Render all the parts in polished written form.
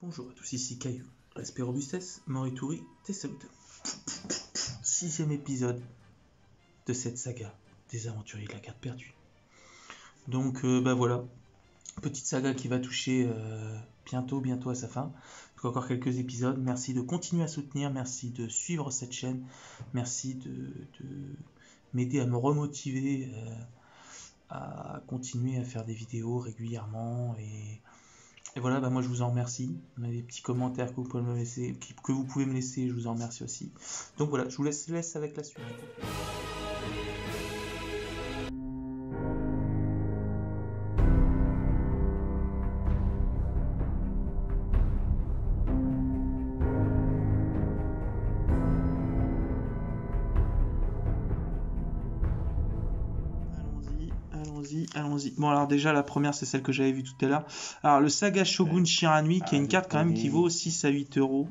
Bonjour à tous, ici Caillou, respect robustesse, Morituri, tes salutations. 6e épisode de cette saga des aventuriers de la carte perdue. Donc voilà, petite saga qui va toucher bientôt à sa fin. Donc encore quelques épisodes, merci de continuer à soutenir, merci de suivre cette chaîne, merci de m'aider à me remotiver à continuer à faire des vidéos régulièrement et voilà, moi je vous en remercie. Les petits commentaires que vous pouvez me laisser, je vous en remercie aussi. Donc voilà, je vous laisse avec la suite. Allons-y. Bon, alors déjà, la première, c'est celle que j'avais vue tout à l'heure. Alors, le Saga Shogun Shiranui, qui est une carte quand même qui vaut 6 à 8 euros.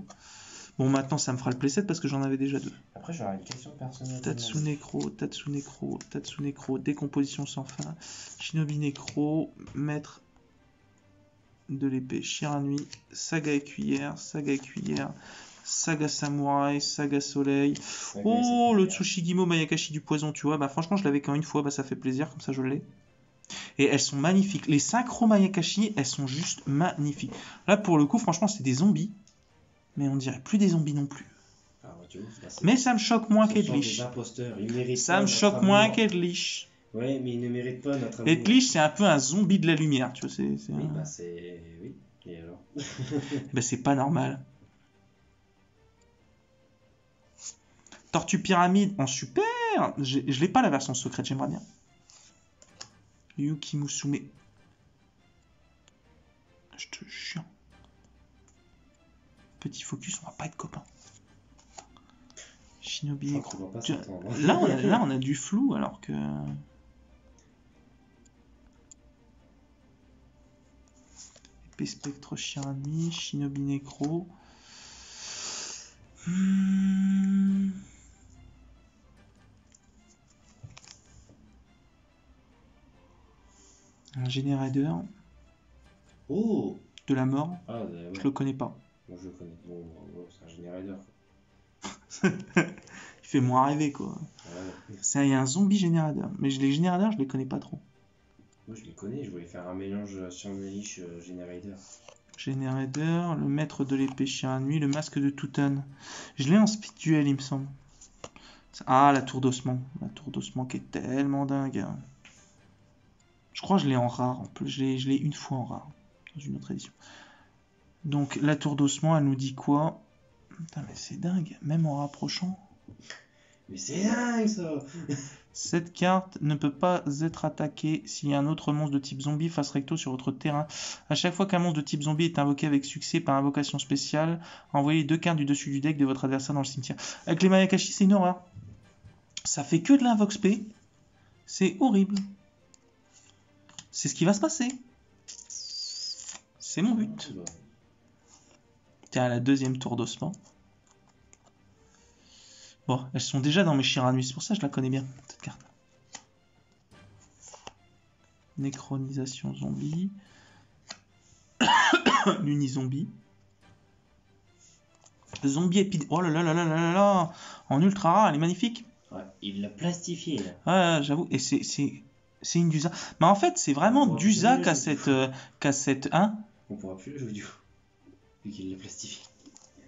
Bon, maintenant, ça me fera le playset parce que j'en avais déjà deux. Après, j'aurais une question personnelle. Tatsunekro, décomposition sans fin. Shinobi Necro, maître de l'épée Shiranui, Saga Écuyère, Saga Samouraï, Saga Soleil. Le Tsushigimo Mayakashi du poison, tu vois. Bah, franchement, je l'avais qu'en une fois, bah, ça fait plaisir, comme ça je l'ai. Et elles sont magnifiques. Les synchro Mayakashi, elles sont juste magnifiques. Là, pour le coup, franchement, c'est des zombies. Mais on dirait plus des zombies non plus. Mais ça me choque moins qu'Edlich. Ça me choque moins qu'Edlich. Ouais, mais ils ne méritent pas notre amour. Edlich, c'est un peu un zombie de la lumière, tu vois. Oui, bah c'est... Oui, et alors bah, c'est pas normal. Tortue Pyramide en super. Je l'ai pas la version secrète, j'aimerais bien. Yuki Musume. Je te jure. Petit focus, on va pas être copains. Shinobi Necro. Là, on a du flou alors que... Épée Spectre Shiranui, Shinobi Necro. Un générateur. Oh, de la mort. Ah, ouais. Je le connais pas. Moi, je le connais. Bon, c'est un générateur. Il fait moins rêver, quoi. Ouais. Il y a un zombie générateur. Mais les générateurs, je les connais pas trop. Moi, je les connais. Je voulais faire un mélange Surnelish générateur. Générateur, le maître de l'épée Shiranui, le masque de Toutan. Je l'ai en speed duel, il me semble. Ah, la tour d'ossement. La tour d'ossement qui est tellement dingue. Je crois que je l'ai en rare. En plus, je l'ai une fois en rare. Dans une autre édition. Donc, la tour d'ossement, elle nous dit quoi? Putain, mais c'est dingue. Même en rapprochant. Mais c'est dingue, ça. Cette carte ne peut pas être attaquée s'il y a un autre monstre de type zombie face recto sur votre terrain. À chaque fois qu'un monstre de type zombie est invoqué avec succès par invocation spéciale, envoyez 2 cartes du dessus du deck de votre adversaire dans le cimetière. Avec les Mayakashi, c'est une horreur. Ça fait que de l'invox P. C'est horrible. C'est ce qui va se passer. C'est mon but. Tiens, la deuxième tour d'ossement. Bon, elles sont déjà dans mes Shiranui, c'est pour ça que je la connais bien, cette carte. Nécronisation zombie. L'unizombie. Zombie épidémie. Oh là là là là là là. En ultra rare, elle est magnifique. Ouais, il l'a plastifié, là. Ouais, j'avoue. Et c'est une Dusa. Mais en fait, c'est vraiment Dusa qu'a cette... Hein? On pourra plus le jouer du coup. Vu qu'il l'a plastifié.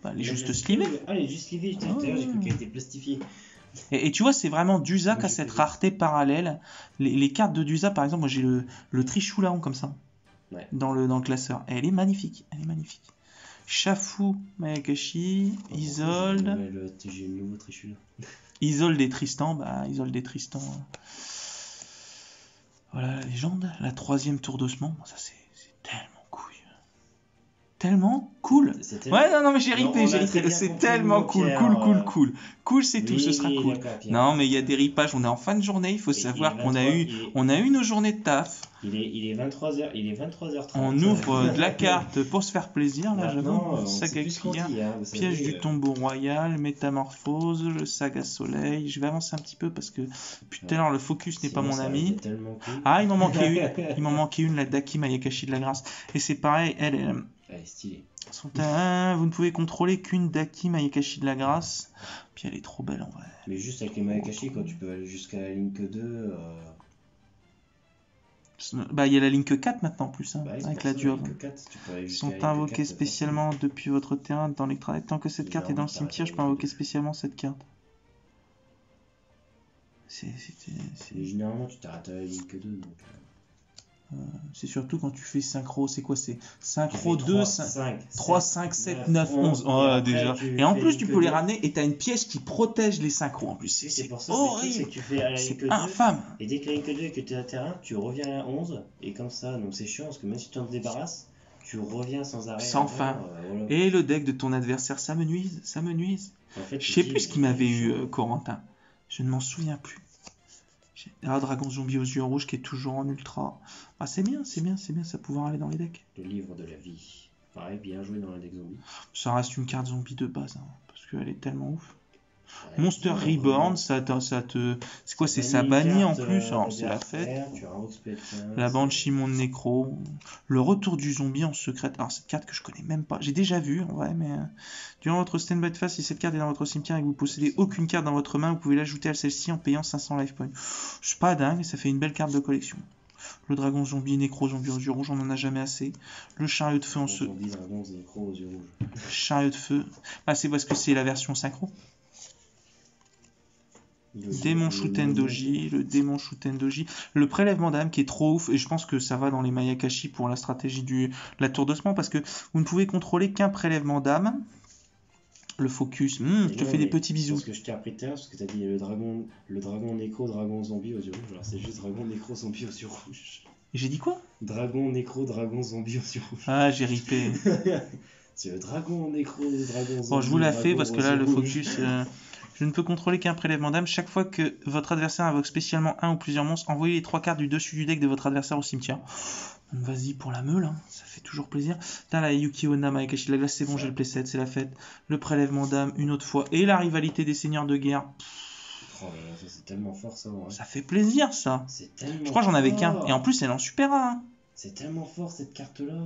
Bah, elle est juste slivée. Ah, elle est juste slivée. Tout à l'heure, j'ai cru qu'elle était plastifiée. Et tu vois, c'est vraiment Dusa qui a cette rareté parallèle. Les cartes de Dusa, par exemple, moi j'ai le Trichulaon comme ça. Ouais. Dans le classeur. Et elle est magnifique. Shafu Mayakashi, Isolde. J'ai le nouveau Trichulaon. Isolde et Tristan. Voilà la légende. La 3e tour d'ossement. Ça, c'est tellement cool. Ouais, non, mais j'ai ripé. C'est tellement cool. Cool, c'est tout, ce sera cool. Non, mais il y a des ripages. On est en fin de journée. Il faut savoir qu'on a eu nos journées de taf. Il est 23h. Il est 23h30. On ouvre de la carte pour se faire plaisir, là, j'avoue. Saga Cuillère, Piège du tombeau royal, Métamorphose, le Saga Soleil. Je vais avancer un petit peu parce que tout à l'heure, le focus n'est pas mon ami. Cool. Ah, il m'en manquait une. La Daki Mayakashi de la Grâce. Et c'est pareil, elle Elle est stylée. Vous ne pouvez contrôler qu'une Daki Mayakashi de la Grâce. Puis elle est trop belle en vrai. Mais juste avec les Mayakashi, quand tu peux aller jusqu'à la Link 2, Bah, il y a la Link 4 maintenant en plus, hein, bah, c'est avec pour la ça, Duo. Link 4, tu peux aller jusqu'à Sont Link invoqués 4, spécialement depuis votre terrain dans l'extra. Tant que cette J'ai carte est dans le envie de cimetière, je peux t'arrêter invoquer avec spécialement cette carte. Mais généralement, tu t'arrêtes à la Link 2, donc... C'est surtout quand tu fais synchro, c'est quoi? C'est synchro tu fais 2, 3, 5, 7, 9, 11. et Oh, après, déjà. tu Et en fais plus, Link tu peux les 2. ramener et t'as une pièce qui protège les synchros. En plus, C'est c'est pour ça que le truc, c'est horrible. que tu fais à la C'est Link 2, infâme. et dès que la Link 2 et que tu es à terrain, tu reviens à la 11, et comme ça, donc c'est chiant, parce que même si tu t'en débarrasses, tu reviens sans arrêt. Sans avant, fin. voilà. Et le deck de ton adversaire, ça me nuise. Ça me nuise. En fait, Je sais tu plus dis, ce qu'il m'avait eu, chiant. Corentin. Je ne m'en souviens plus. Dragon zombie aux yeux rouges qui est toujours en ultra. Ah, c'est bien, ça pouvoir aller dans les decks. Le livre de la vie. Pareil, bien joué dans la deck zombie. Ça reste une carte zombie de base, hein, parce qu'elle est tellement ouf. Ouais, Monster donc, Reborn, ça te. C'est quoi? C'est ça une bannit en carte, plus, alors c'est la adversaire, fête. tu invoques Spell 15, La Banshee Monde Nécro. Le retour du zombie en secret. Alors, cette carte que je connais même pas. J'ai déjà vu, en vrai, mais. Durant votre stand-by de phase, si cette carte est dans votre cimetière et que vous possédez aucune carte dans votre main, vous pouvez l'ajouter à celle-ci en payant 500 life points. Je suis pas dingue, mais ça fait une belle carte de collection. Le dragon zombie, nécro, zombie aux yeux rouges, on en a jamais assez. Le chariot de feu en secret. Zombie, dragon, nécro aux yeux rouges. Chariot de feu. Ah, c'est parce que c'est la version synchro. Démon Shutendoji, le démon Shutendoji, le prélèvement d'âme qui est trop ouf, et je pense que ça va dans les Mayakashi pour la stratégie de la tour d'ossement, parce que vous ne pouvez contrôler qu'un prélèvement d'âme. Le focus, je te fais des petits bisous. Parce que je t'ai appris tout à l'heure, parce que t'as dit le dragon nécro, dragon zombie aux yeux rouges. Alors c'est juste dragon nécro, zombie aux yeux rouges. Et j'ai dit quoi? Dragon nécro, dragon zombie aux yeux rouges. Ah, j'ai ripé. C'est le dragon nécro, dragon zombie. Bon, je vous la fais parce que là, le rouges. focus. Je ne peux contrôler qu'un prélèvement d'âme. Chaque fois que votre adversaire invoque spécialement un ou plusieurs monstres, envoyez les 3 cartes du dessus du deck de votre adversaire au cimetière. Donc vas-y pour la meule, hein. Ça fait toujours plaisir. Putain, la Yuki-Onna Mayakashi de la glace, c'est bon, j'ai le playset, c'est la fête. Le prélèvement d'âme, une autre fois. Et la rivalité des seigneurs de guerre. Oh là là, ça c'est tellement fort ça. Ouais. Ça fait plaisir ça. C'est tellement Je crois que j'en avais fort. qu'un. Et en plus, elle est en super rare. Hein. C'est tellement fort cette carte là.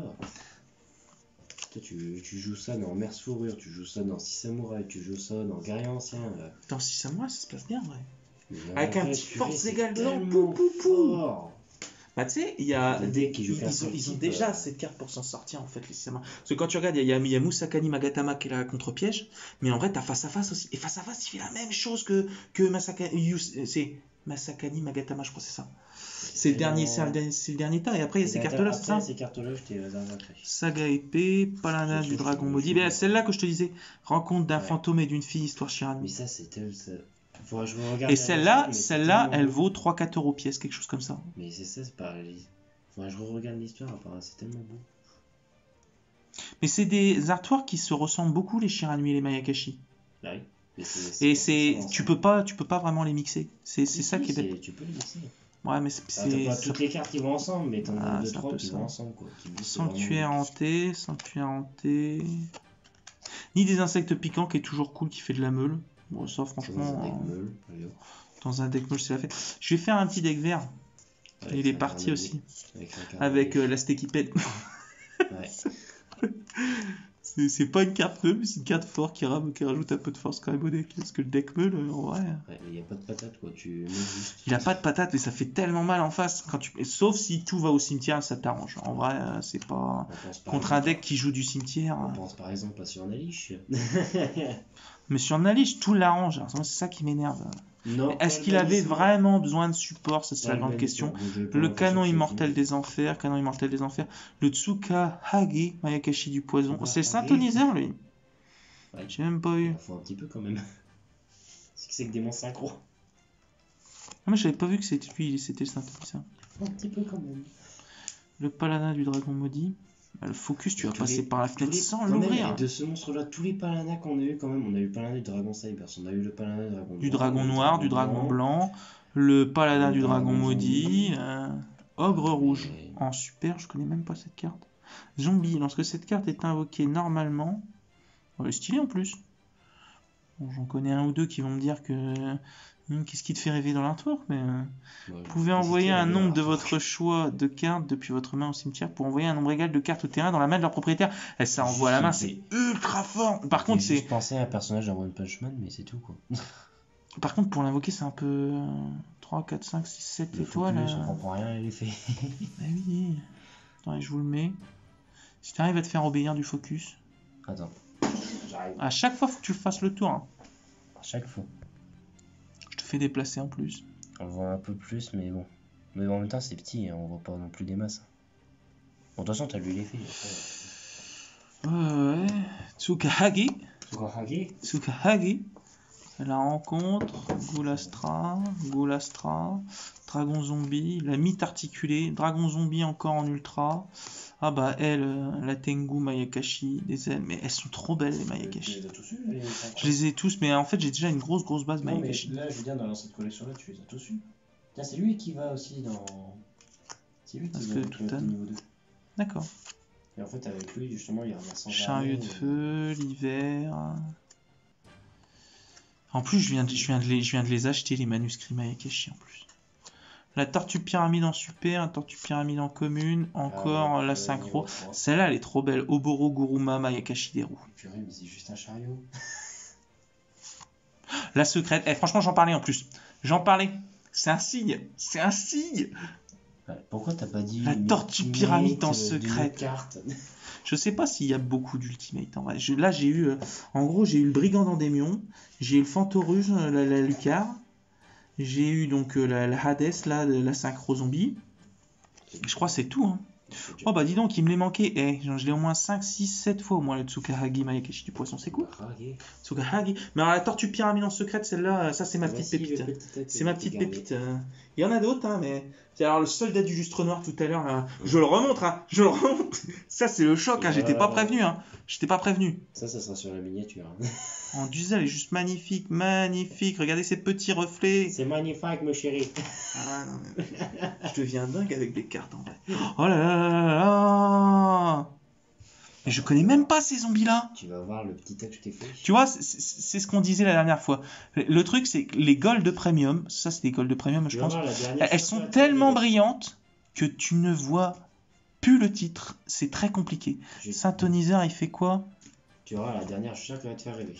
Toi, tu joues ça dans Merce Fourrure, tu joues ça dans Six Samouraïs, tu joues ça dans Guerrier Ancien. Là. Dans 6 samouraïs, ça se passe bien, ouais. Mais avec un vrai, petit force égale blanc. tellement fort. Bah tu sais, il y a Le deck qui joue ils ont déjà cette carte pour s'en sortir en fait les samouraïs. Parce que quand tu regardes, il y a Musakani Magatama qui est là contre piège, mais en vrai t'as face à face aussi. Et face à face, il fait la même chose que c'est Masakani Magatama, je crois que c'est ça. C'est le dernier tas, et après il y a ces cartes-là, c'est ça? Ces cartes-là, je t'ai réservé. Saga épée, paladin du dragon maudit. Mais celle-là que je te disais, rencontre d'un fantôme et d'une fille, histoire Shirami. Mais ça, c'est tel. Faudrait que je regarde. Et celle-là, elle vaut 3-4 euros pièce, quelque chose comme ça. Mais c'est ça, c'est pas. Faudrait que je regarde l'histoire, apparemment, c'est tellement beau. Mais c'est des artworks qui se ressemblent beaucoup, les Shiranui et les Mayakashi. Bah oui. Tu peux pas vraiment les mixer. C'est ça qui est bête. Tu peux les mixer. Ouais, mais t'as pas toutes les cartes qui vont ensemble, mais t'en as 2-3 qui vont ensemble, quoi. Sanctuaire hanté. Ni des insectes piquants, qui est toujours cool, qui fait de la meule. Bon, ça, franchement. Dans un deck meule, c'est la fête. Je vais faire un petit deck vert. Il est parti aussi. Avec la Stekiped. Ouais. C'est pas une carte meule, mais c'est une carte forte qui rajoute un peu de force quand même au deck. Parce que le deck meule, en vrai. Ouais, il n'y a pas de patate, quoi. Il a pas de patate, mais ça fait tellement mal en face. Sauf si tout va au cimetière, ça t'arrange. En vrai, c'est pas. Contre un deck qui joue du cimetière. On pense par exemple à sur Nalish. Mais sur Nalish, tout l'arrange. C'est ça qui m'énerve. Est-ce qu'il avait vraiment besoin de support? Ça, c'est la grande question. Le canon immortel des enfers, le Tsukahage Mayakashi du poison. C'est le synthoniseur, lui. Ouais. J'ai même pas eu. Il faut un petit peu quand même. C'est que des monstres synchro. Ah, moi, j'avais pas vu que c'était lui, c'était le synthoniseur. Un petit peu quand même. Le paladin du dragon maudit. Le focus, tu vas passer par la fenêtre sans l'ouvrir. De ce monstre-là, tous les paladins qu'on a eu quand même, on a eu le paladin du dragon Cybers, on a eu le paladin du dragon noir, du dragon blanc, le paladin du dragon maudit, ogre rouge. En super, je connais même pas cette carte. Zombie, lorsque cette carte est invoquée normalement, elle est stylée en plus. Bon, j'en connais un ou deux qui vont me dire que Qu'est-ce qui te fait rêver dans l'artwork? Mais Ouais, vous pouvez envoyer un nombre de votre choix de cartes depuis votre main au cimetière pour envoyer un nombre égal de cartes au terrain dans la main de leur propriétaire. Et ça envoie à la main, c'est ultra fort. Par contre, J'ai juste pensé à un personnage dans One Punch Man, mais c'est tout quoi. Par contre, pour l'invoquer, c'est un peu 3, 4, 5, 6, 7 Le étoiles. focus, on comprend rien à l'effet. Ah oui. Attends, je vous le mets. Si tu arrives à te faire obéir du focus. Attends, j'arrive. À chaque fois, faut que tu fasses le tour. Hein. À chaque fois. Je te fais déplacer en plus. On voit un peu plus, mais bon. Mais en même temps, c'est petit, hein, on voit pas non plus des masses. Bon, de toute façon, t'as lu l'effet. Ouais. Tsukahagi. Tsukahagi. Tsukahagi. La rencontre. Goulastra. Dragon zombie. La mythe articulée. Dragon zombie encore en ultra. Ah bah elle, la Tengu Mayakashi, des ailes, mais elles sont trop belles les Mayakashi. Tu les as tous eus, Je les ai tous, mais en fait j'ai déjà une grosse base non, Mayakashi. mais là, je veux dire, dans cette collection-là, tu les as tous eus. Tiens, c'est lui qui va aussi dans... C'est lui qui va tout au niveau 2. D'accord. Et en fait, avec lui, justement, il revient sans Chariot de feu, l'hiver. En plus, je viens de les acheter, les manuscrits Mayakashi en plus. La tortue pyramide en super, la tortue pyramide en commune, encore la synchro. Celle-là, elle est trop belle. Oboro Guruma Mayakashi Deru. Purée, mais c'est juste un chariot. La secrète. Franchement, j'en parlais en plus. J'en parlais. C'est un signe. C'est un signe. Pourquoi t'as pas dit la tortue pyramide en secrète? Carte. Je sais pas s'il y a beaucoup d'ultimate en vrai. Là, j'ai eu. En gros, j'ai eu le brigand d'Endémion. J'ai eu le Fantoruge, la Lucar. J'ai eu donc la Hades, là, la synchro zombie. Je crois que c'est tout. Hein. Oh bah dis donc, il me les manquait. Je l'ai au moins 5, 6, 7 fois au moins le Tsukahagi Mayakashi du poisson, c'est cool. Tsukahagi. Mais alors la tortue pyramide en secrète, celle-là, ça c'est ma petite pépite. C'est ma petite pépite. Il y en a d'autres, hein, mais. Alors le soldat du lustre noir tout à l'heure, là, je le remonte, hein, je le remonte. Ça c'est le choc, hein, j'étais pas prévenu. Hein. J'étais pas prévenu. Ça sera sur la miniature. En Duzel, elle est juste magnifique, magnifique. Regardez ces petits reflets. C'est magnifique, mon chéri. Ah non, mais... je deviens dingue avec les cartes en vrai. Oh là là là là là. Mais je connais même pas ces zombies-là. Tu vas voir le petit texte que je t'ai fait. Tu vois, c'est ce qu'on disait la dernière fois. Le truc, c'est que les Gold de Premium, ça c'est des Gold de Premium, je pense, elles sont tellement brillantes que tu ne vois plus le titre. C'est très compliqué. Synthoniseur, il fait quoi? Tu verras, la dernière, je suis sûr qu'elle va te faire rêver.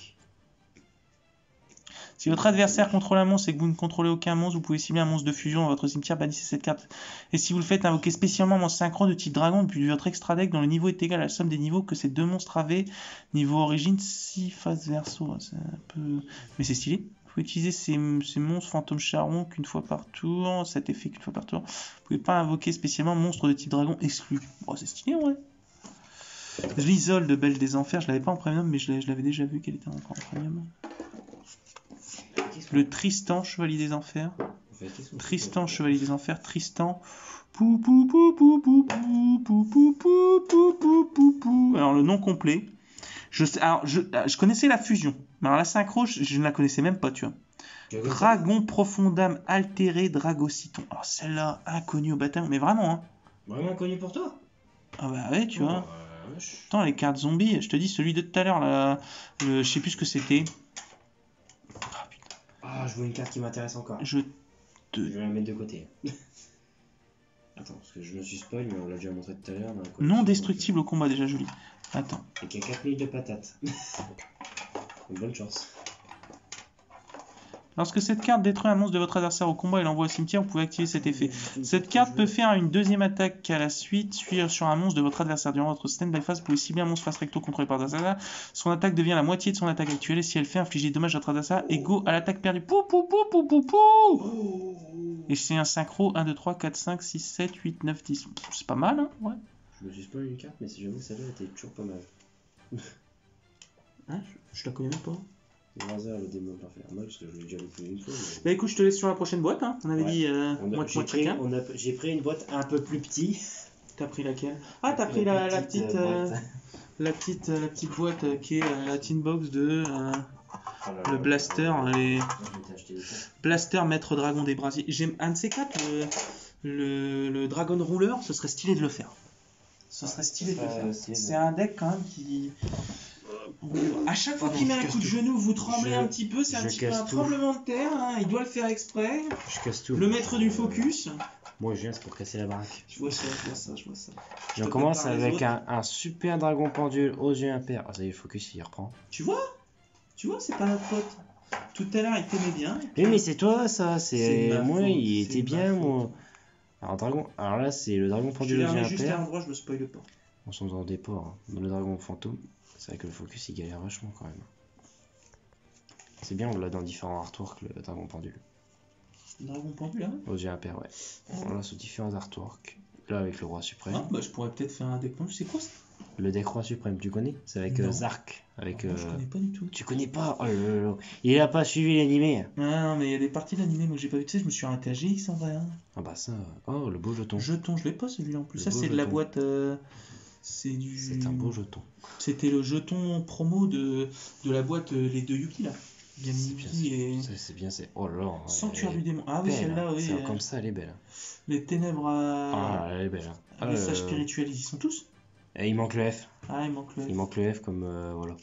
Si votre adversaire contrôle un monstre et que vous ne contrôlez aucun monstre, vous pouvez cibler un monstre de fusion dans votre cimetière, bannissez cette carte. Et si vous le faites, invoquez spécialement un monstre synchro de type dragon depuis votre extra deck dont le niveau est égal à la somme des niveaux que ces deux monstres avaient. Niveau origine, 6 face verso. C'est un peu... Mais c'est stylé. Vous pouvez utiliser ces monstres fantômes charron qu'une fois par tour. Cet effet qu'une fois par tour. Vous pouvez pas invoquer spécialement monstre de type dragon exclu. Bon, c'est stylé, ouais. L'Isole de Belle des Enfers, je l'avais pas en premium, mais je l'avais déjà vu qu'elle était encore en premium. Le Tristan, Chevalier des Enfers. Tristan, Chevalier des Enfers. Tristan. Alors, le nom complet. Je connaissais la fusion. Mais alors, la synchro, je ne la connaissais même pas, tu vois. Dragon Profondam altéré Dragociton. Alors, celle-là, inconnue au bataillon. Mais vraiment, hein. Vraiment inconnue pour toi? Ah bah ouais, tu vois. Attends, les cartes zombies. Je te dis, celui de tout à l'heure, là. Je sais plus ce que c'était. Ah, je vois une carte qui m'intéresse encore. Je vais la mettre de côté. Attends, parce que je me suis spoil, mais on l'a déjà montré tout à l'heure. Non destructible au combat, déjà joli. Attends. Et qu'il y a 4000 de patates. Bonne chance. Lorsque cette carte détruit un monstre de votre adversaire au combat et l'envoie au cimetière, vous pouvez activer cet effet. Cette carte peut faire une deuxième attaque à la suite, suivre sur un monstre de votre adversaire. Durant votre stand-by phase, vous pouvez cibler un monstre face recto contrôlé par votre adversaire. Son attaque devient la moitié de son attaque actuelle et si elle fait infliger des dommages à votre adversaire égaux à l'attaque perdue. Pou pou pou pou pou pou. Et c'est un synchro 1, 2, 3, 4, 5, 6, 7, 8, 9, 10. C'est pas mal, hein, ouais. Je me suis spoil une carte, mais si j'avoue, celle-là était toujours pas mal. Hein, je la connais même pas. Razer, le démon parfait. Moi, parce que je l'ai déjà vu une fois. Mais... Bah écoute, je te laisse sur la prochaine boîte. Hein. On avait dit moitié chacun. J'ai pris une boîte un peu plus petite. T'as pris laquelle? Ah, t'as pris la petite boîte qui est la tin box de le blaster. Les blaster maître dragon des brasiers. J'aime un de ces quatre, le dragon ruler. Ce serait stylé de le faire. Ce serait stylé de le faire. C'est un deck quand même À chaque fois Pardon, qu'il met je un casse coup de tout. genou, vous tremblez Je- un petit peu, c'est un je petit peu casse un tout. tremblement de terre, hein, il doit le faire exprès. Je casse tout. Le maître du focus. Moi, je viens, c'est pour casser la baraque. Je vois ça, je vois ça, je vois ça. Je te commence prépare les avec autres. un super dragon pendule aux yeux impairs. Ah, ça y est, le focus, il reprend. Tu vois, c'est pas notre faute. Tout à l'heure, il t'aimait bien. Oui, mais c'est toi, ça. C'est ma Moi, faute, il c'est était ma bien, faute. moi. Alors là, c'est le dragon Je te pendule les aux yeux remets juste à impairs. l'endroit, je me spoil pas. On s'en dans des ports. Hein. Dans le dragon fantôme, c'est vrai que le focus, il galère vachement quand même. C'est bien, on l'a dans différents artworks, le dragon pendule. Dragon pendu là. Aux yeux impairs, ouais. On l'a sous différents artworks. Là, avec le roi suprême. Ah, bah je pourrais peut-être faire un deck pendu. C'est quoi ça? Le deck roi suprême, tu connais? C'est avec Non. Zark. Avec, Non, je connais pas du tout. Tu connais pas? Oh là là là. Il a pas suivi l'animé. Ah non, mais il y a des parties d'animé moi que j'ai pas vu. Tu sais, je me suis arrêté à GX en vrai. Hein. Ah bah ça. Oh, le beau jeton. Jeton, je l'ai pas celui-là en plus. Le Ça, beau c'est de la jeton. boîte. C'est du. C'est un beau jeton. C'était le jeton promo de la boîte les deux Yuki là. C'est bien, Yamigi et. c'est bien, c'est. Oh là là. Sanctuaire elle du est démon. Ah oui, belle, celle-là, hein. oui. C'est comme ça, elle est belle. Les ténèbres Ah, elle est belle. Hein. à message spirituel, ils y sont tous. Et il manque le F. Ah, il manque le. Il manque le F comme. Voilà.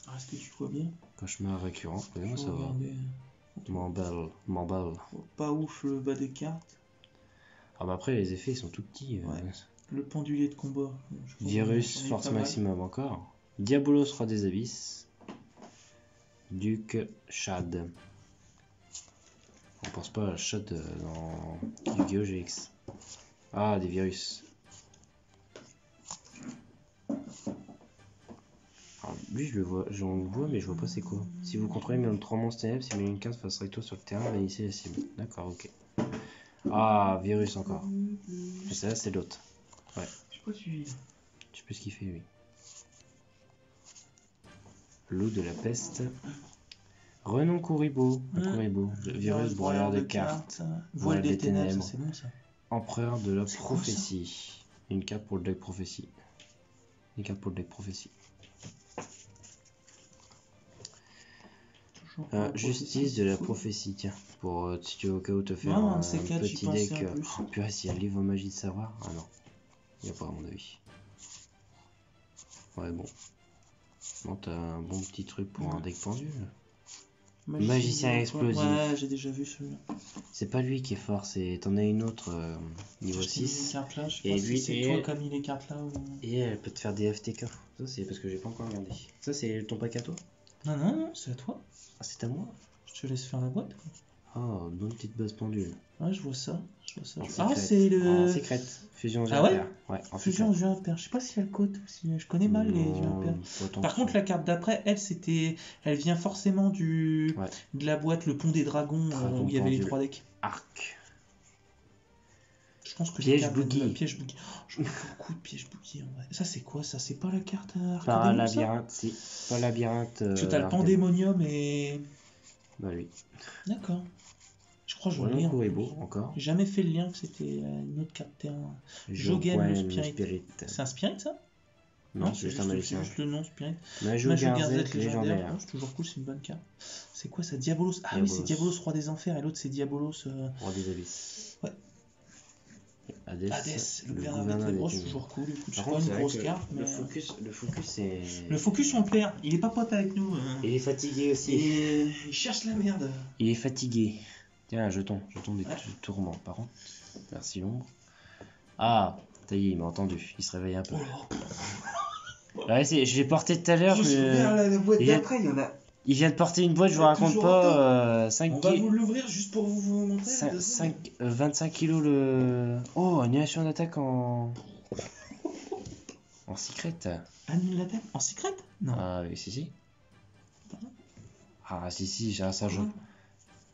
Ah, est-ce que tu vois bien? Cauchemar récurrent. Mais moi, Faut ça va. regarder. M'emballe. Oh, pas ouf le bas des cartes. Ah bah après, les effets, ils sont tout petits. Ouais. Le pendulier de combat. Je trouve Virus, qu'on est force pas mal. maximum encore. Diabolos, roi des abysses. Duc, Shad. On pense pas à Shad dans Yu-Gi-Oh! GX. Ah, des virus. Alors, lui, je le vois, j'en vois, mais je vois pas c'est quoi. Si vous contrôlez même 3 monstres ténèbres, si vous mettez une carte face recto sur le terrain, vous initiez la cible. D'accord, ok. Ah, virus encore. Et ça, c'est l'autre. Ouais. Je sais pas suivi. Je sais plus ce qu'il fait, lui. Loup de la peste. Renom Kuribo. Kuribo. Le virus broyeur de cartes. Voile des ténèbres, c'est bon ça. Empereur de la C'est quoi, prophétie. Une carte pour le deck prophétie. Une carte pour le deck prophétie. Toujours pas la Justice de la Cool. prophétie, tiens. Pour si tu veux au cas où te faire Non, un un de ces quatre, j'y petit pensais deck. en plus. Oh, purée, s'il y a le livre magie de savoir. Ah non. Il n'y a pas à mon avis. Ouais, bon. Bon, t'as un bon petit truc pour un deck pendu. Magicien explosif. Ouais, j'ai déjà vu celui-là. C'est pas lui qui est fort, c'est t'en as une autre niveau J'ai mis les 6. cartes là, je sais Et pas si lui, c'est et toi elle- qui as mis les cartes là ou. Et elle peut te faire des FTK. Ça, c'est parce que j'ai pas encore regardé. Ça, c'est ton pack à toi? Non, non, non, c'est à toi. Ah, c'est à moi? Je te laisse faire la boîte. Oh, bonne petite base pendule. Ouais, je vois ça. Je vois ça. En Ah, secret. c'est le. En secret. Fusion Ah ouais GPR. Ouais, en Fusion aux yeux impairs. Je sais pas si elle cote ou si. Je connais mal les yeux impairs. Par contre, la carte d'après, elle, c'était. Elle vient forcément du. Ouais. De la boîte Le Pont des Dragons Dragon où il y avait les pendule. 3 decks. Arc. Je pense que Piège les cartes boogie. de la piège boogie. Oh, je mets beaucoup de piège boogie en vrai. Ça, c'est quoi ça? C'est pas la carte Pas Arcadémon, ça? labyrinthe, si. Pas labyrinthe. Parce que t'as le Arcadémon. Pandémonium et. Bah oui. D'accord. Je crois que je Renom l'ai. Kuribo, encore. J'ai jamais fait le lien que c'était une autre carte terrain. Jogen, Jogen, le le Spirit. Spirit. C'est un Spirit ça? Non, c'est juste un c'est magicien. juste le nom Spirit. Majou Majou Garzette Garzette légendaire. légendaire. Oh, c'est toujours cool, c'est une bonne carte. C'est quoi ça? Diabolos. Ah oui, c'est Diabolos. Diabolos, roi des enfers, et l'autre c'est Diabolos. Roi des abysses. Ouais. Hadès, Hadès, le le gouverneur gouverneur des des ténèbres. C'est ténèbres. toujours cool. Écoute, c'est Par pas contre, une c'est vrai grosse que carte, mais. le focus c'est. Le focus, on le perd. Il est pas pote avec nous. Il est fatigué aussi. Et il cherche la merde. Il est fatigué. Tiens, un jeton des Ouais. tourments. Par contre, merci l'ombre. Ah, ça y est, il m'a entendu. Il se réveille un peu. Ouais, je l'ai porté tout à l'heure. Je suis vers la boîte il y a- d'après, il y en a. Il vient de porter une boîte, je vous raconte Toujours pas. 5 On va vous l'ouvrir juste pour vous montrer. la deuxième. 25 kilos le. Oh, annulation d'attaque en. En secret. Annule la tête en secret? Non. Ah oui, si. Ah si, ça je.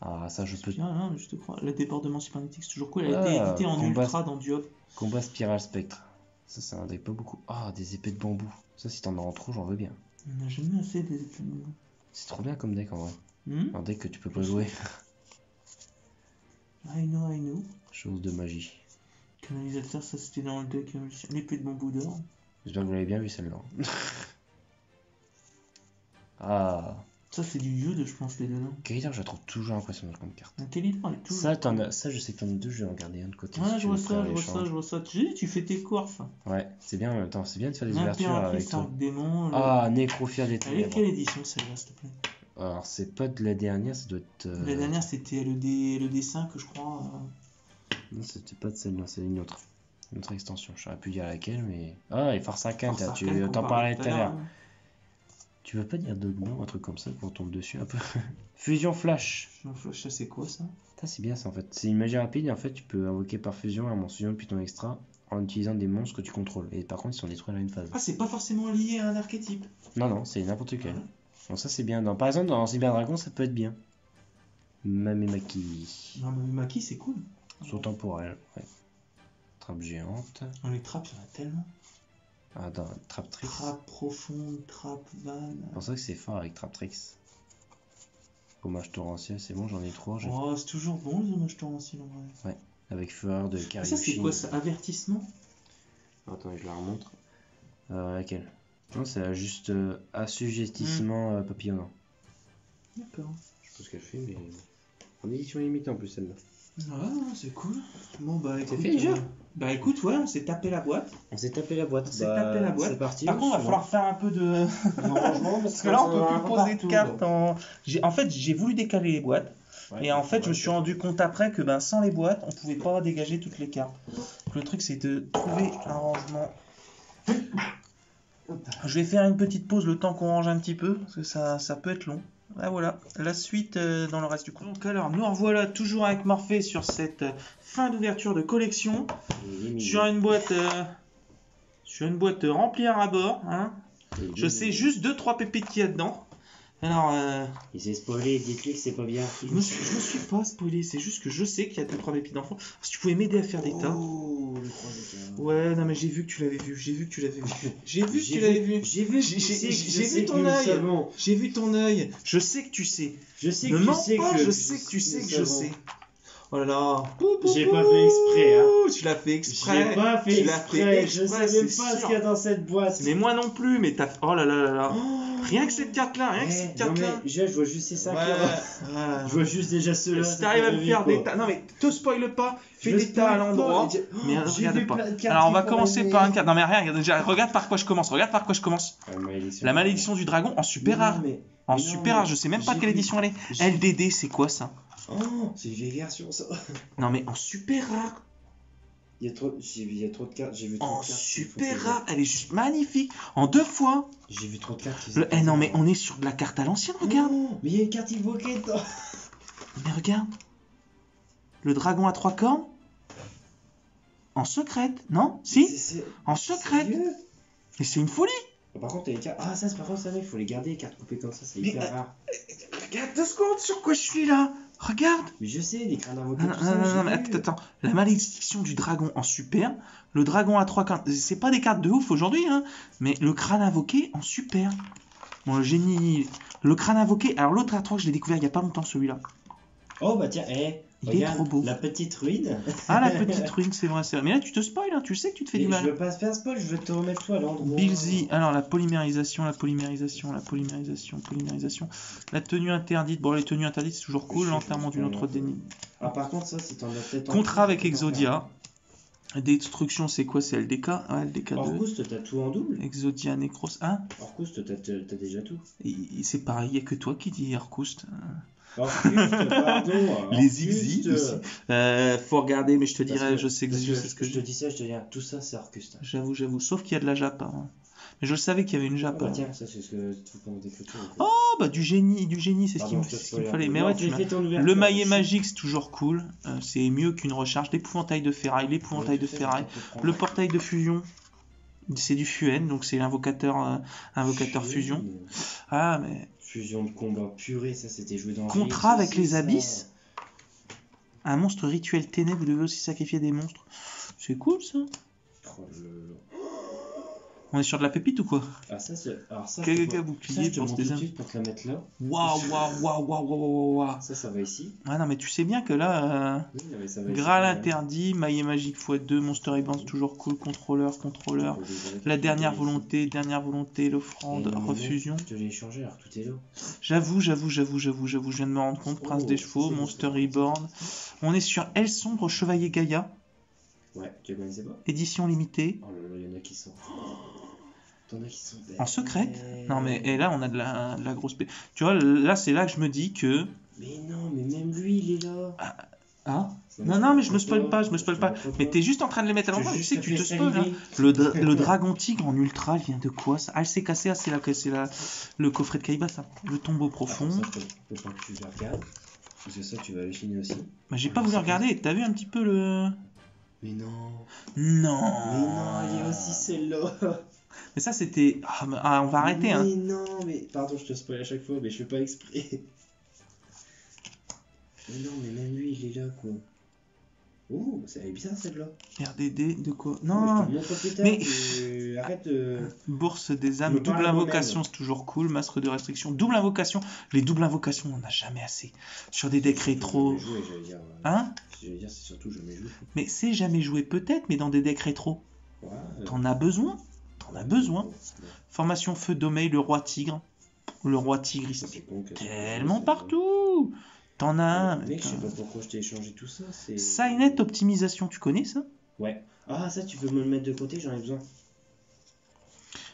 Ah ça je peux. Non, non, je te crois. Le débordement cybernétique, c'est toujours cool. Elle a Ah, été éditée en combat- ultra dans Duop. Combat Spiral Spectre. Ça c'est un deck pas beaucoup. Ah, des épées de bambou. Ça si t'en as en trop, j'en veux bien. On n'a jamais assez des. C'est trop bien comme deck en vrai. Hmm? Un deck que tu peux pas jouer. I know. Chose de magie. Canalisateur, ça c'était dans le deck. L'épée de bambou d'or. J'espère que vous l'avez bien vu celle-là. Ah, Ça, c'est du Yude, je pense, les deux noms. Kaylor, je la trouve toujours impressionnante comme carte. Intelligent, elle est toujours. Ça, je sais que t'en as deux, je vais en garder un de côté. Ouais, si je tu vois veux ça, faire je vois l'échange. ça, je vois ça. Tu fais tes courses. Ouais, c'est bien en même temps, c'est bien de faire des ouvertures avec L'impératrice toi. en démon. Ah, Nécrophile des Elle est Ténèbres. quelle édition celle-là, s'il te plaît? Alors, c'est pas de la dernière, ça doit être. La dernière, c'était le D5, je crois. Non, c'était pas de celle-là, c'est une autre. Une autre extension. J'aurais pu dire laquelle, mais. Ah, et Force Arcane, Force tu Arcane qu'on t'en parlais tout à l'heure. hein. Tu veux pas dire Dogma ou un truc comme ça qu'on tombe dessus un peu? Fusion Flash. Flash, ça c'est quoi ça? Ça, c'est bien ça en fait. C'est une magie rapide et en fait, tu peux invoquer par fusion un monstre fusion puis ton extra en utilisant des monstres que tu contrôles. Et par contre, ils sont détruits à une phase. Ah, c'est pas forcément lié à un archétype. Non, c'est n'importe lequel. Ouais. Donc, ça, c'est bien. Par exemple, dans Cyber Dragon, ça peut être bien. Mamemaki. Non, mais Maki, c'est cool. Saut temporel. Ouais. Trappe géante. Dans les trappes, il y en a tellement. Ah, dans Traptrix. Trappe profonde, trappe vanne. C'est pour ça que c'est fort avec Traptrix. Hommage torrentiel, c'est bon, j'en ai 3. Oh, c'est toujours bon les hommages torrentiels en vrai. Avec fureur de Ah, Kariushin. ça, c'est quoi ça? Avertissement? Attends, je la remonte. Laquelle? Non, c'est juste assujettissement papillonnant. D'accord. Je sais pas ce qu'elle fait, mais. En édition limitée en plus, celle-là. Ouais, c'est cool. Bon, bah écoute. fait déjà Bah écoute, ouais, on s'est tapé la boîte. On s'est tapé la boîte. On s'est tapé la boîte. C'est parti. Par contre, il va falloir faire un peu de. rangement Parce que là, on peut plus poser de cartes en. En fait, j'ai voulu décaler les boîtes. Et en fait, je me suis rendu compte après que sans les boîtes, on pouvait pas dégager toutes les cartes. Donc, le truc, c'est de trouver un rangement. Je vais faire une petite pause le temps qu'on range un petit peu, parce que ça peut être long. Ah, voilà, la suite dans le reste du coup. Donc alors, nous revoilà toujours avec Morphée sur cette fin d'ouverture de collection. Sur une boîte remplie à ras-bord. Hein. Je sais juste 2-3 pépites qu'il y a dedans. Alors, il s'est spoilé, dites-lui que c'est pas bien. je me suis pas spoilé, c'est juste que je sais qu'il y a 2-3 pépites d'enfants. Si tu pouvais m'aider à faire des tas. Oh, le 3 d'état. Ouais, non mais j'ai vu que tu l'avais vu, j'ai vu que tu l'avais vu. J'ai vu ton œil. J'ai vu ton œil. Je sais que tu sais. Je sais Ne que tu mens sais pas, que je sais que tu sais que je sais. Oh là là. J'ai pas fait exprès, hein. Tu l'as fait exprès. J'ai pas fait Tu l'as exprès. fait Je exprès, sais même c'est pas ce sûr. qu'il y a dans cette boîte. Mais moi non plus, mais t'as. Oh là là là là. Rien que cette carte-là, rien que cette carte-là. Je vois juste ces 5 Ouais. Je vois juste déjà ceux-là. Si t'arrives à me faire des tas. Non mais te spoil pas, fais des tas à l'endroit. Mais regarde pas. Alors on va commencer par une carte. Non mais rien, déjà, regarde par quoi je commence. La malédiction du dragon en super rare. En super rare, je sais même pas de quelle édition elle est. LDD, c'est quoi ça? Oh, c'est une vieille version ça. Non mais en super rare. Il y a trop de cartes, j'ai vu trop En de cartes. super rare, elle est juste magnifique. En 2 fois. J'ai vu trop de cartes. Eh non mais on est sur de la carte à l'ancienne, regarde. Oh, mais il y a une carte invoquée dedans. Mais regarde. Le dragon à 3 cornes. En secrète, non? Si? En secrète. Et c'est une folie. Par contre, les cartes. Ah, ça, par contre, ça, il faut les garder, les cartes coupées comme ça, c'est Mais, hyper rare. Regarde 2 secondes sur quoi je suis là. Regarde. Mais je sais, les cartes invoquées. Non, mais attends. La malédiction du dragon en super. Le dragon à 3 cornes. C'est pas des cartes de ouf aujourd'hui, hein. Mais le crâne invoqué en super. Bon, le génie. Le crâne invoqué. Alors, l'autre à 3 je l'ai découvert il y a pas longtemps, celui-là. Oh, bah tiens, Il regarde, est trop beau. La petite ruine. Ah, la petite ruine, c'est vrai. Mais là, tu te spoil, hein. Tu sais que tu te fais Mais du mal. je veux pas se faire spoil, je veux te remettre toi à l'endroit. Bilzy, alors la polymérisation. La tenue interdite. Bon, les tenues interdites, c'est toujours cool. L'enterrement d'une autre déni. Ah, par contre, ça, c'est en peut-être. Contrat avec Exodia. Destruction, c'est quoi? C'est LDK. Ouais, LDK2. Orcust, t'as tout en double. Exodia, Necros. Hein? Orcust, t'as déjà tout. C'est pareil, il n'y a que toi qui dis Orcust. Orcust, pardon. Les Exi aussi. Faut regarder, mais je te dirais, je sais que je c'est ce que je te dis ça, je te dis tout ça, c'est Orcust. J'avoue. Sauf qu'il y a de la Japa. Hein. Mais je savais qu'il y avait une Japa. Ah bah tiens, ça c'est ce que tu faut qu'on décrit. Oh bah du génie, c'est ce qu'il me fallait. Mais ouais, le maillet magique c'est toujours cool. C'est mieux qu'une recharge. L'épouvantail de ferraille, le portail de fusion. C'est du Fuen, donc c'est l'invocateur fusion. Ah mais. Fusion de combat purée, ça c'était joué dans. Contrat avec les abysses. Un monstre rituel ténèbres, vous devez aussi sacrifier des monstres. C'est cool ça. On est sur de la pépite ou quoi? Ah, ça, c'est. Alors, ça, Quelqu'un je te bouclier, ça, je te bourse montre des tout de âmes. suite pour te la mettre là. Waouh, waouh, waouh, waouh, waouh, waouh. Ça va ici. Ah non, mais tu sais bien que là, Oui, non, mais ça va ici. Graal quand même. interdit, Maille magique x2, Monster Reborn, toujours cool, contrôleur. La dernière volonté, l'offrande, refusion. Je te l'ai échangé, alors tout est là. J'avoue, je viens de me rendre compte, Prince des Chevaux, c'est Monster bon. Reborn. On est sur Elle Sombre, Chevalier Gaïa, Ouais, tu la connaissais pas? édition limitée. Oh là là, il y en a qui sont. T'en as qui sont belles. En secrète. Non mais et là on a de la grosse tu vois, là c'est là que je me dis que... Mais non, mais même lui, il est là. Ah non mais je me spoil pas, mais t'es juste en train de les mettre à l'envers, tu sais que tu te spoil là. Le dragon tigre en ultra il vient de quoi ça? Ah, elle s'est cassée, c'est le coffret de Kaiba, ça. Le tombeau profond. Ça, faut pas que tu le regardes. Parce que ça, tu vas halluciner aussi. Bah, j'ai pas voulu regarder, t'as vu un petit peu le... Mais non. Non. Mais non, il y a aussi celle-là. Mais ça c'était... on va arrêter hein. Mais non, mais pardon, je te spoil à chaque fois, mais je fais pas exprès. Mais non, mais même lui, il est là, quoi. Oh, elle est bizarre, celle-là. RDD, de quoi? Je Non. te montre plus tard, Mais- arrête de... Bourse des âmes, Me parle double à invocation, moi-même. c'est toujours cool. Masque de restriction, double invocation. Les doubles invocations, on n'en a jamais assez. Sur des decks rétro. Jamais joué, j'allais dire. Hein? J'allais dire, c'est surtout jamais joué. Mais c'est jamais joué peut-être, mais dans des decks rétro. Ouais, T'en as besoin. Formation feu Domei, le roi tigre. Le roi tigre, il se met tellement partout. T'en as un. Mec, je sais pas pourquoi je t'ai échangé tout ça. C'est... Signet optimisation, tu connais ça? Ouais. Ah, ça, tu peux me le mettre de côté, j'en ai besoin.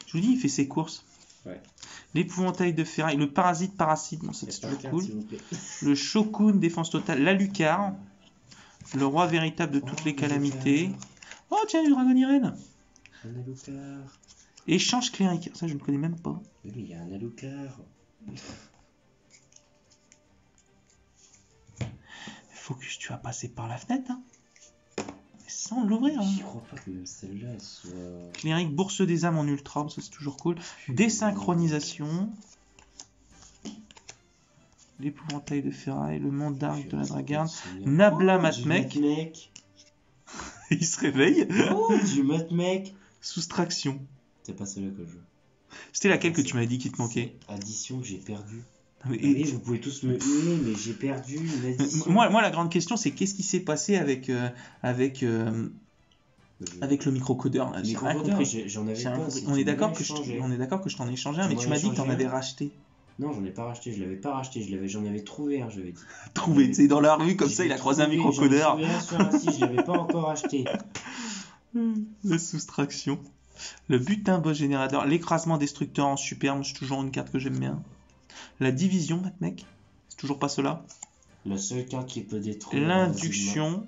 Je vous dis, il fait ses courses. Ouais. L'épouvantail de ferraille, le parasite, bon ça c'est toujours cool. Le Shokun, défense totale, la lucarne, le roi véritable de toutes les calamités. Oh tiens, du dragon Irene. Un Alucard. Échange clérique, ça je ne connais même pas. Mais oui, il y a un Alucard. Focus, tu vas passer par la fenêtre, hein. Mais sans l'ouvrir. Hein. J'y crois pas que même celle-là, elle soit... Clérique, bourse des âmes en ultra, ça c'est toujours cool. Désynchronisation. L'épouvantail de ferraille, le mandarque de la dragarde. Nabla Matmec. Il se réveille. Oh, du Matmec. Soustraction. C'est pas celle-là que je veux. C'était laquelle que tu m'avais dit qui te manquait? Addition que j'ai perdu. Mais, Oui, vous pouvez tous me huer, mais j'ai perdu une addition. moi, la grande question, c'est qu'est-ce qui s'est passé avec le microcodeur là? J'ai rien compris. J'en avais pas. On est d'accord que je t'en ai échangé un, mais tu m'as dit que t'en avais racheté. Non, j'en ai pas racheté, je l'avais pas racheté, j'en avais trouvé un, j'avais dit. Trouvé, tu sais, dans la rue, comme ça, il a croisé un microcodeur. J'en ai sur un site, je l'avais pas encore acheté. La soustraction. Le butin boss générateur. L'écrasement destructeur en superbe, c'est toujours une carte que j'aime bien. La division, mec. C'est toujours pas cela. La seule carte qui peut détruire. L'induction.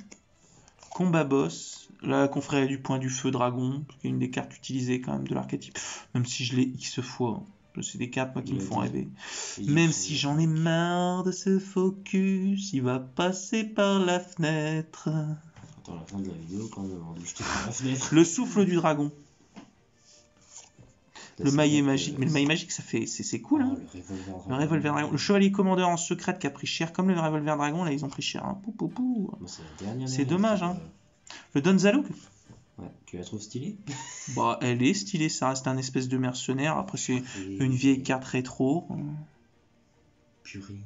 Combat boss. La confrérie du point du feu dragon. Qui est une des cartes utilisées quand même de l'archétype. Même si je l'ai X fois. C'est des cartes moi, qui me font rêver. Même si j'en ai marre de ce focus, il va passer par la fenêtre. Attends, la fin de la vidéo quand même, je te fais la fenêtre. Le souffle du dragon. Le maillet magique. Mais le maillet magique, ça fait, c'est cool. Hein. Le revolver dragon. Le chevalier commandeur en secret qui a pris cher. Comme le revolver dragon, là, ils ont pris cher. Hein. C'est dommage. Hein. Le Donzalo. Ouais, tu la trouves stylée? Bah, elle est stylée, ça reste un espèce de mercenaire. Après, c'est une vieille carte rétro. Purée.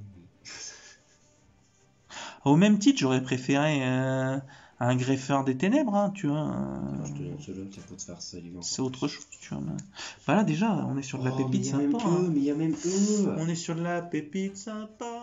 Au même titre, j'aurais préféré un greffeur des ténèbres, hein, tu vois. Je te donne celui-là, ça peut te faire saliver. C'est autre chose, tu vois. Bah là, déjà, on est sur de la pépite sympa. Mais il y a même eux. On est sur de la pépite sympa.